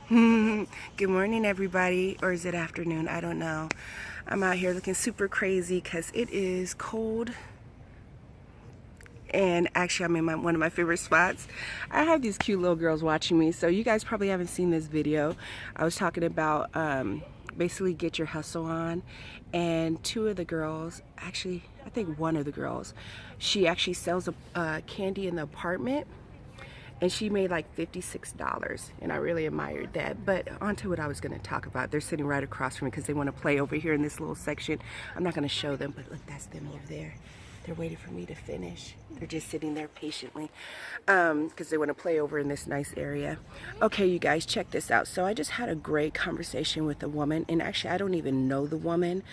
Good morning, everybody, or is it afternoon? I don't know. I'm out here looking super crazy because it is cold, and actually I'm in one of my favorite spots. I have these cute little girls watching me, so you guys probably haven't seen this video. I was talking about basically get your hustle on, and two of the girls, actually I think one of the girls, she actually sells candy in the apartment, and she made like $56, and I really admired that. But on to what I was going to talk about. They're sitting right across from me because they want to play over here in this little section. I'm not going to show them, but look, that's them over there. They're waiting for me to finish. They're just sitting there patiently because they want to play over in this nice area. Okay, you guys, check this out. So I just had a great conversation with a woman, and actually I don't even know the woman.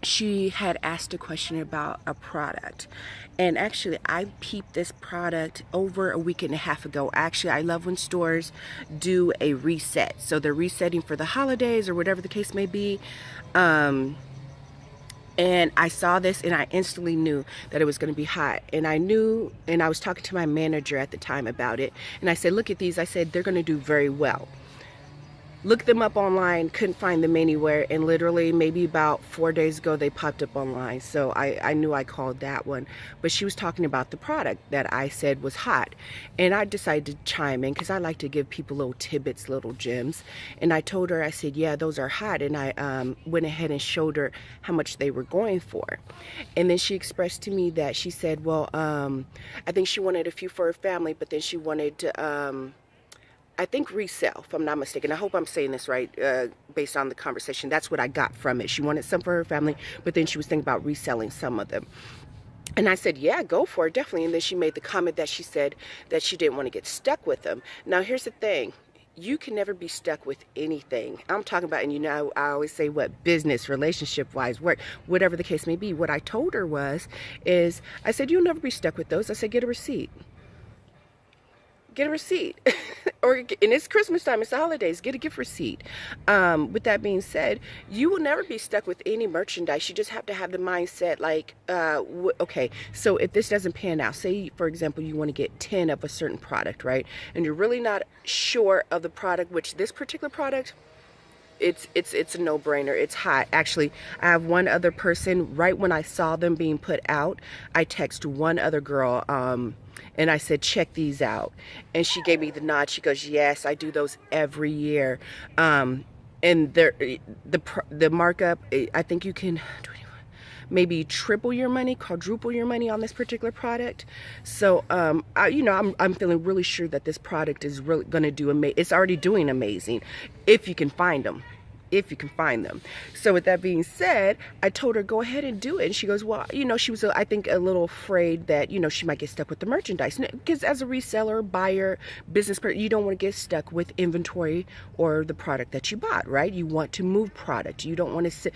She had asked a question about a product, and actually I peeped this product over a week and a half ago. Actually, I love when stores do a reset, so they're resetting for the holidays or whatever the case may be. And I saw this and I instantly knew that it was going to be hot, and I knew, and I was talking to my manager at the time about it, and I said, look at these. I said, they're going to do very well. Looked them up online, couldn't find them anywhere, and literally maybe about 4 days ago they popped up online. So I knew I called that one. But she was talking about the product that I said was hot, and I decided to chime in because I like to give people little tidbits, little gems. And I told her, I said, yeah, those are hot, and I went ahead and showed her how much they were going for. And then she expressed to me that she said, well, I think she wanted a few for her family, but then she wanted to I think resell, if I'm not mistaken. I hope I'm saying this right, based on the conversation. That's what I got from it. She wanted some for her family, but then she was thinking about reselling some of them. And I said, yeah, go for it, definitely. And then she made the comment that she said that she didn't want to get stuck with them. Now, here's the thing. You can never be stuck with anything. I'm talking about, and you know, I always say what business, relationship-wise, work, whatever the case may be. What I told her is I said, you'll never be stuck with those. I said, get a receipt. Get a receipt. Or, and it's Christmas time, it's the holidays, get a gift receipt. With that being said, you will never be stuck with any merchandise. You just have to have the mindset like, okay, so if this doesn't pan out, say for example you want to get 10 of a certain product, right, and you're really not sure of the product, which this particular product, it's a no-brainer. It's hot. Actually, I have one other person, right when I saw them being put out, I texted one other girl, and I said, check these out. And she gave me the nod. She goes, yes, I do those every year. And the markup, I think you can maybe triple your money, quadruple your money on this particular product. So, I'm feeling really sure that this product is really going to do amazing. It's already doing amazing if you can find them. If you can find them. So with that being said, I told her, go ahead and do it. And she goes, well, she was, I think, a little afraid that, she might get stuck with the merchandise. Because as a reseller, buyer, business person, you don't want to get stuck with inventory or the product that you bought, right? You want to move product. You don't want to sit.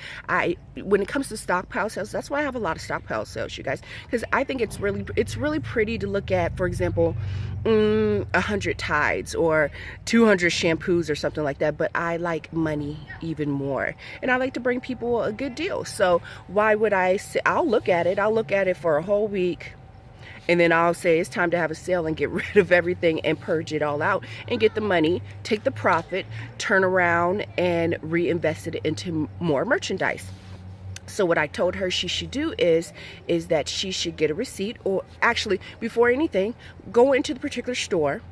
When it comes to stockpile sales, that's why I have a lot of stockpile sales, you guys. Because I think it's really pretty to look at, for example, 100 Tides or 200 shampoos or something like that. But I like money even more, and I like to bring people a good deal. So why would I say, I'll look at it for a whole week, and then I'll say it's time to have a sale and get rid of everything and purge it all out and get the money, take the profit, turn around and reinvest it into more merchandise. So what I told her she should do is that she should get a receipt, or actually before anything, go into the particular store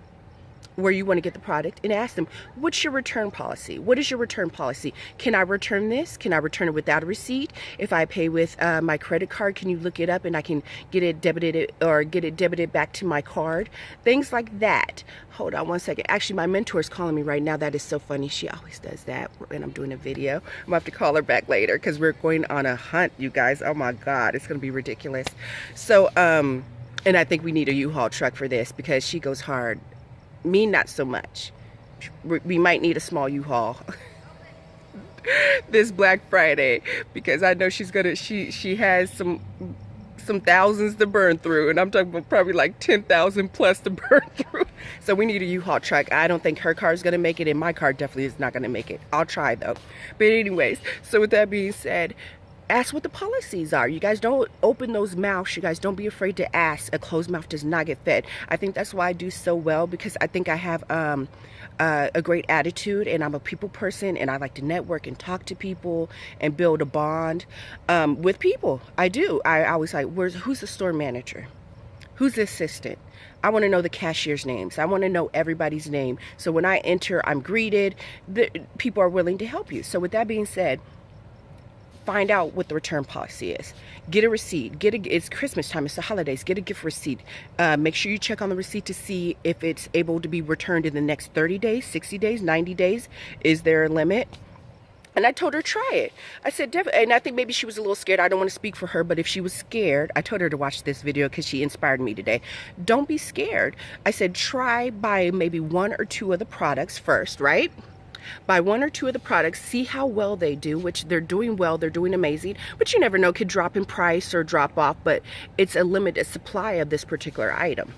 where you want to get the product and ask them, what's your return policy? What is your return policy? Can I return this? Can I return it without a receipt? If I pay with my credit card, can you look it up and I can get it debited back to my card? Things like that. Hold on one second. Actually, my mentor is calling me right now. That is so funny. She always does that, and I'm doing a video. I'm gonna have to call her back later because we're going on a hunt, you guys. Oh my God, it's gonna be ridiculous. So, and I think we need a U-Haul truck for this because she goes hard. Me, not so much. We might need a small U-Haul this Black Friday because I know she's gonna, she has some thousands to burn through, and I'm talking about probably like 10,000 plus to burn through. So we need a U-Haul truck. I don't think her car is gonna make it, and my car definitely is not gonna make it. I'll try though. But anyways, so with that being said, ask what the policies are. You guys don't open those mouths. You guys don't be afraid to ask. A closed mouth does not get fed. I think that's why I do so well, because I think I have a great attitude, and I'm a people person, and I like to network and talk to people and build a bond with people. I do. I always like, who's the store manager? Who's the assistant? I want to know the cashier's names. I want to know everybody's name. So when I enter, I'm greeted. People are willing to help you. So with that being said, find out what the return policy is. Get a receipt. It's Christmas time. It's the holidays. Get a gift receipt. Make sure you check on the receipt to see if it's able to be returned in the next 30 days, 60 days, 90 days. Is there a limit? And I told her, try it. I said, and I think maybe she was a little scared. I don't want to speak for her, but if she was scared, I told her to watch this video because she inspired me today. Don't be scared. I said, try buy maybe 1 or 2 of the products first, right? Buy 1 or 2 of the products, see how well they do, which they're doing well, they're doing amazing, but you never know, could drop in price or drop off, but it's a limited supply of this particular item.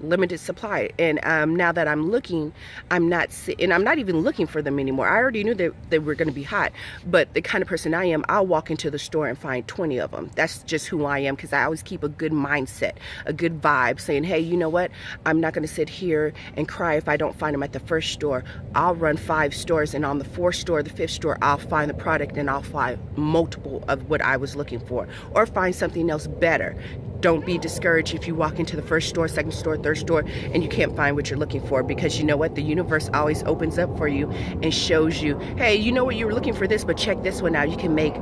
Limited supply. And now that I'm looking, I'm not even looking for them anymore. I already knew that they were going to be hot, but the kind of person I am, I'll walk into the store and find 20 of them. That's just who I am, because I always keep a good mindset, a good vibe, saying, hey, you know what, I'm not going to sit here and cry if I don't find them at the first store. I'll run 5 stores, and on the 4th store, the 5th store, I'll find the product, and I'll find multiple of what I was looking for, or find something else better. Don't be discouraged if you walk into the 1st store, 2nd store, 3rd store, and you can't find what you're looking for, because you know what? The universe always opens up for you and shows you, hey, you know what, you were looking for this, but check this one out. You can make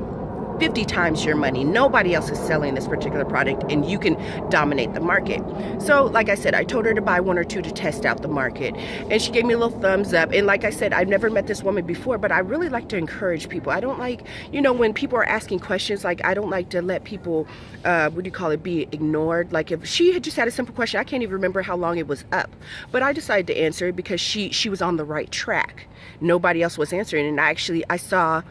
50 times your money. Nobody else is selling this particular product, and you can dominate the market. So like I said, I told her to buy 1 or 2 to test out the market, and she gave me a little thumbs up. And like I said, I've never met this woman before, but I really like to encourage people. I don't like, you know, when people are asking questions, like I don't like to let people be ignored. Like if she had just had a simple question, I can't even remember how long it was up, but I decided to answer it because she was on the right track. Nobody else was answering, and I saw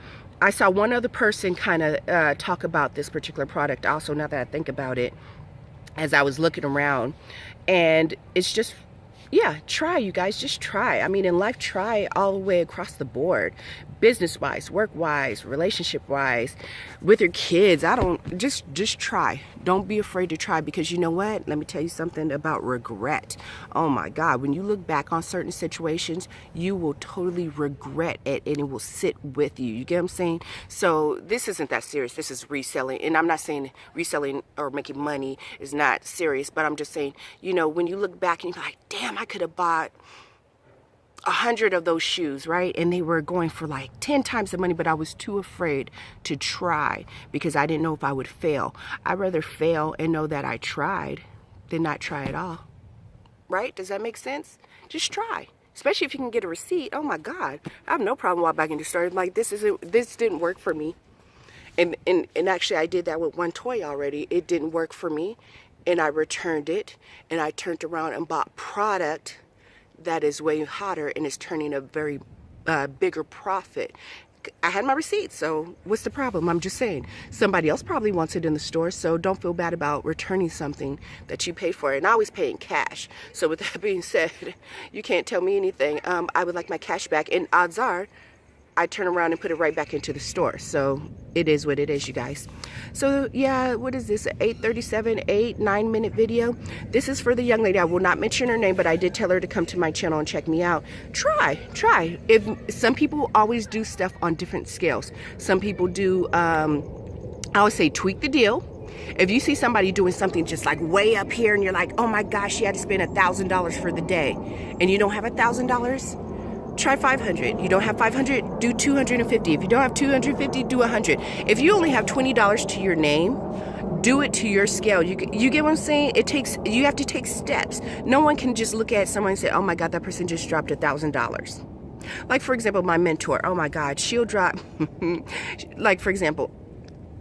one other person kind of talk about this particular product also, now that I think about it, as I was looking around. And it's just, yeah, try, you guys, just try. I mean, in life, try all the way across the board, business-wise, work-wise, relationship-wise, with your kids. Just try. Don't be afraid to try, because you know what? Let me tell you something about regret. Oh my God, when you look back on certain situations, you will totally regret it, and it will sit with you. You get what I'm saying? So this isn't that serious. This is reselling, and I'm not saying reselling or making money is not serious, but I'm just saying, you know, when you look back and you're like, damn, I could have bought 100 of those shoes, right? And they were going for like 10 times the money, but I was too afraid to try because I didn't know if I would fail. I'd rather fail and know that I tried than not try at all, right? Does that make sense? Just try, especially if you can get a receipt. Oh my God, I have no problem walking back into the store. Like, this didn't work for me. And actually I did that with one toy already. It didn't work for me, and I returned it, and I turned around and bought product that is way hotter and is turning a very bigger profit. I had my receipt, so what's the problem? I'm just saying, somebody else probably wants it in the store, so don't feel bad about returning something that you paid for. And I always pay in cash. So with that being said, you can't tell me anything. I would like my cash back, and odds are I turn around and put it right back into the store. So it is what it is, you guys. So yeah, what is this, 8:37, 9-minute video? This is for the young lady. I will not mention her name, but I did tell her to come to my channel and check me out. Try. If some people always do stuff on different scales. Some people do, I always say, tweak the deal. If you see somebody doing something just like way up here and you're like, oh my gosh, she had to spend $1,000 for the day, and you don't have $1,000, try 500. You don't have 500, do 250. If you don't have 250, do 100. If you only have $20 to your name, do it to your scale. You get what I'm saying? You have to take steps. No one can just look at someone and say, oh my God, that person just dropped $1,000. Like, for example, my mentor, oh my God, she'll drop, like, for example,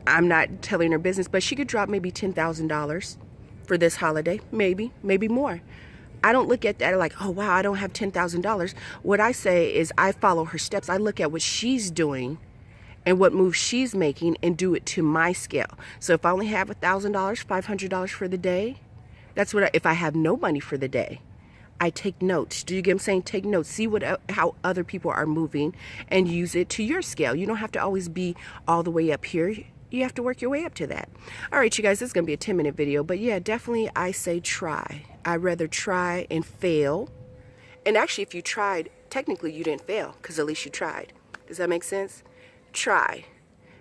I'm not telling her business, but she could drop maybe $10,000 for this holiday, maybe more. I don't look at that like, oh wow, I don't have $10,000. What I say is I follow her steps. I look at what she's doing and what moves she's making and do it to my scale. So if I only have $1,000, $500 for the day, that's what if I have no money for the day, I take notes. Do you get what I'm saying? Take notes. See how other people are moving and use it to your scale. You don't have to always be all the way up here. you have to work your way up to that. All right, you guys, this is going to be a 10-minute video, but yeah, definitely I say try. I'd rather try and fail. And actually, if you tried, technically you didn't fail because at least you tried. Does that make sense? Try.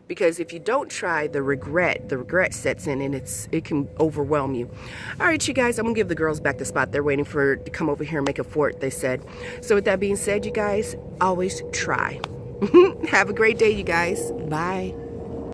Because if you don't try, the regret sets in, and it can overwhelm you. All right, you guys, I'm gonna give the girls back the spot. They're waiting for to come over here and make a fort, they said. So with that being said, you guys, always try. Have a great day, you guys. Bye.